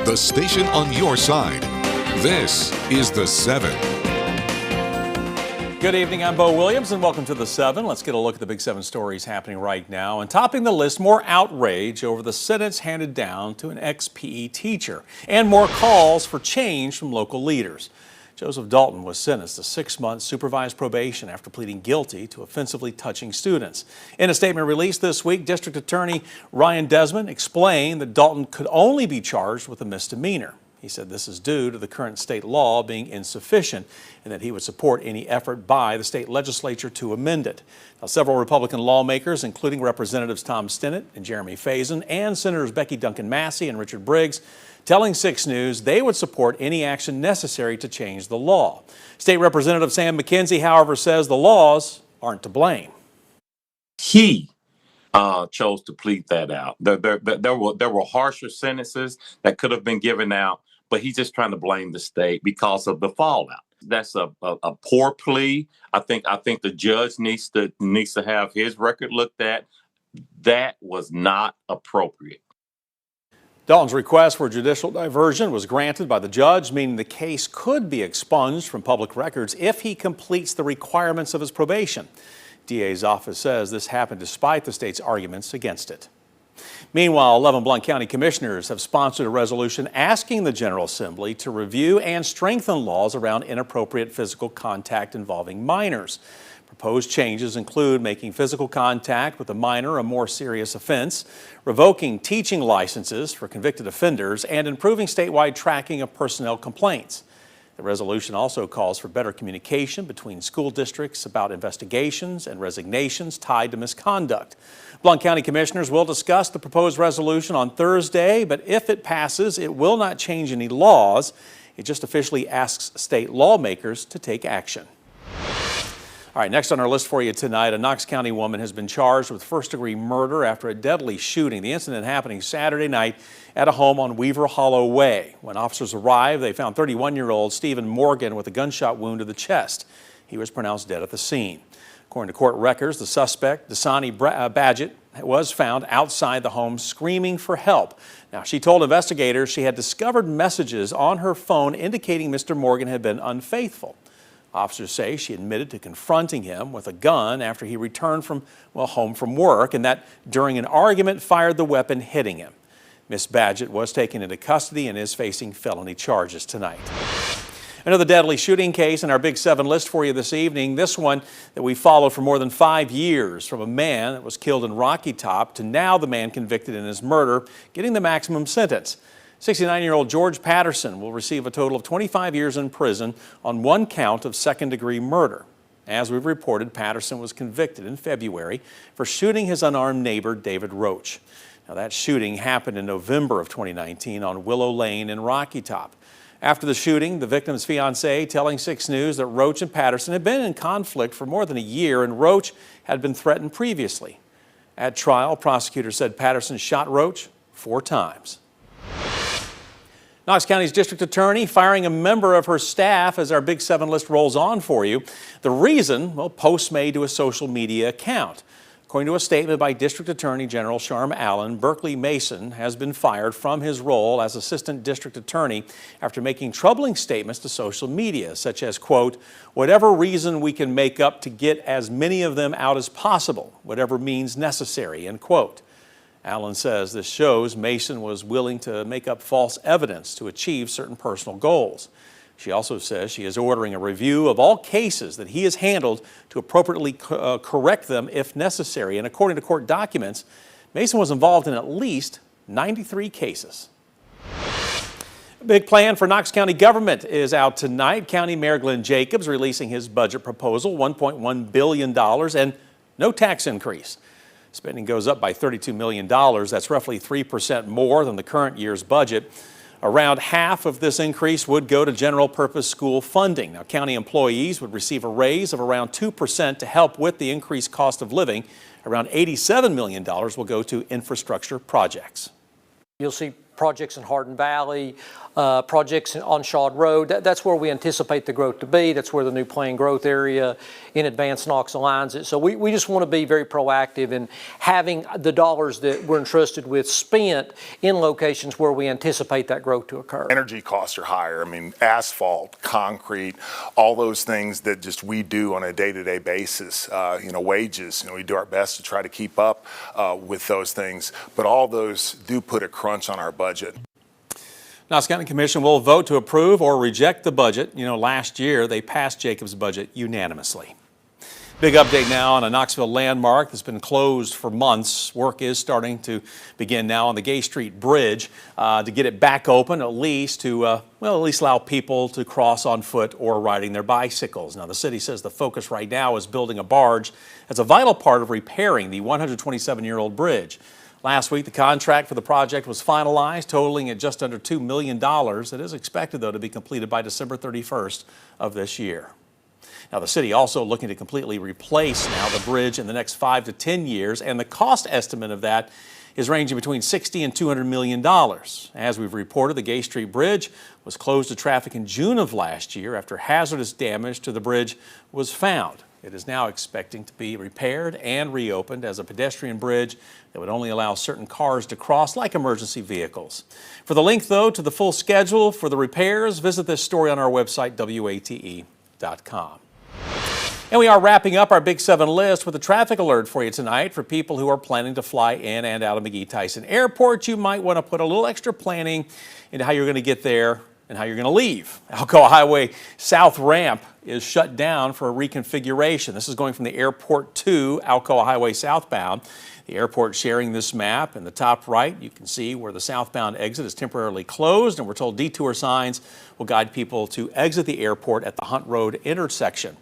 the station on your side. This is The 7. Good evening, I'm Bo Williams and welcome to The 7. Let's get a look at the big 7 stories happening right now. And topping the list, more outrage over the sentence handed down to an ex-PE teacher and more calls for change from local leaders. Joseph Dalton was sentenced to 6 months supervised probation after pleading guilty to offensively touching students. In a statement released this week, District Attorney Ryan Desmond explained that Dalton could only be charged with a misdemeanor. He said this is due to the current state law being insufficient and that he would support any effort by the state legislature to amend it. Now, several Republican lawmakers, including Representatives Tom Stinnett and Jeremy Faison and Senators Becky Duncan Massey and Richard Briggs, telling 6 News they would support any action necessary to change the law. State Representative Sam McKenzie, however, says the laws aren't to blame. He chose to plead that out. There were harsher sentences that could have been given out, but he's just trying to blame the state because of the fallout. That's a poor plea. I think the judge needs to have his record looked at. That was not appropriate. Dalton's request for judicial diversion was granted by the judge, meaning the case could be expunged from public records if he completes the requirements of his probation. DA's office says this happened despite the state's arguments against it. Meanwhile, 11 Blount County commissioners have sponsored a resolution asking the General Assembly to review and strengthen laws around inappropriate physical contact involving minors. Proposed changes include making physical contact with a minor a more serious offense, revoking teaching licenses for convicted offenders, and improving statewide tracking of personnel complaints. The resolution also calls for better communication between school districts about investigations and resignations tied to misconduct. Blount County commissioners will discuss the proposed resolution on Thursday, but if it passes, it will not change any laws. It just officially asks state lawmakers to take action. All right, next on our list for you tonight, a Knox County woman has been charged with first-degree murder after a deadly shooting. The incident happening Saturday night at a home on Weaver Hollow Way. When officers arrived, they found 31-year-old Stephen Morgan with a gunshot wound to the chest. He was pronounced dead at the scene. According to court records, the suspect, Dasani Badgett, was found outside the home screaming for help. Now, she told investigators she had discovered messages on her phone indicating Mr. Morgan had been unfaithful. Officers say she admitted to confronting him with a gun after he returned home from work, and that during an argument fired the weapon, hitting him. Miss Badgett was taken into custody and is facing felony charges tonight. Another deadly shooting case in our Big 7 list for you this evening. This one that we followed for more than 5 years, from a man that was killed in Rocky Top to now the man convicted in his murder, getting the maximum sentence. 69-year-old George Patterson will receive a total of 25 years in prison on 1 count of second-degree murder. As we've reported, Patterson was convicted in February for shooting his unarmed neighbor, David Roach. Now, that shooting happened in November of 2019 on Willow Lane in Rocky Top. After the shooting, the victim's fiancé telling 6 News that Roach and Patterson had been in conflict for more than a year, and Roach had been threatened previously. At trial, prosecutors said Patterson shot Roach 4 times. Knox County's district attorney firing a member of her staff as our Big 7 list rolls on for you. The reason, well, posts made to a social media account. According to a statement by District Attorney General Sharm Allen, Berkeley Mason has been fired from his role as Assistant District Attorney after making troubling statements to social media, such as, quote, "Whatever reason we can make up to get as many of them out as possible, whatever means necessary," end quote. Allen says this shows Mason was willing to make up false evidence to achieve certain personal goals. She also says she is ordering a review of all cases that he has handled to appropriately correct them if necessary. And according to court documents, Mason was involved in at least 93 cases. A big plan for Knox County government is out tonight. County Mayor Glenn Jacobs releasing his budget proposal, $1.1 billion, and no tax increase. Spending goes up by $32 million. That's roughly 3% more than the current year's budget. Around half of this increase would go to general purpose school funding. Now, county employees would receive a raise of around 2% to help with the increased cost of living. Around $87 million will go to infrastructure projects. You'll see projects in Hardin Valley, projects on Shawd Road. That's where we anticipate the growth to be. That's where the new planned growth area in Advanced Knox aligns it. So we just want to be very proactive in having the dollars that we're entrusted with spent in locations where we anticipate that growth to occur. Energy costs are higher. I mean, asphalt, concrete, all those things that just we do on a day-to-day basis. Wages, we do our best to try to keep up with those things, but all those do put a crunch on our budget. Knox County Commission will vote to approve or reject the budget. Last year they passed Jacob's budget unanimously. Big update now on a Knoxville landmark that's been closed for months. Work is starting to begin now on the Gay Street Bridge to get it back open, at least to allow people to cross on foot or riding their bicycles. Now, the city says the focus right now is building a barge as a vital part of repairing the 127-year-old bridge. Last week, the contract for the project was finalized, totaling at just under $2 million. It is expected, though, to be completed by December 31st of this year. Now, the city also looking to completely replace now the bridge in the next 5 to 10 years, and the cost estimate of that is ranging between $60 and $200 million. As we've reported, the Gay Street Bridge was closed to traffic in June of last year after hazardous damage to the bridge was found. It is now expecting to be repaired and reopened as a pedestrian bridge that would only allow certain cars to cross, like emergency vehicles. For the link, though, to the full schedule for the repairs, visit this story on our website, WATE.com. And we are wrapping up our Big 7 list with a traffic alert for you tonight for people who are planning to fly in and out of McGee-Tyson Airport. You might want to put a little extra planning into how you're going to get there and how you're going to leave. Alcoa Highway South Ramp is shut down for a reconfiguration. This is going from the airport to Alcoa Highway southbound. The airport sharing this map. In the top right, you can see where the southbound exit is temporarily closed, and we're told detour signs will guide people to exit the airport at the Hunt Road intersection.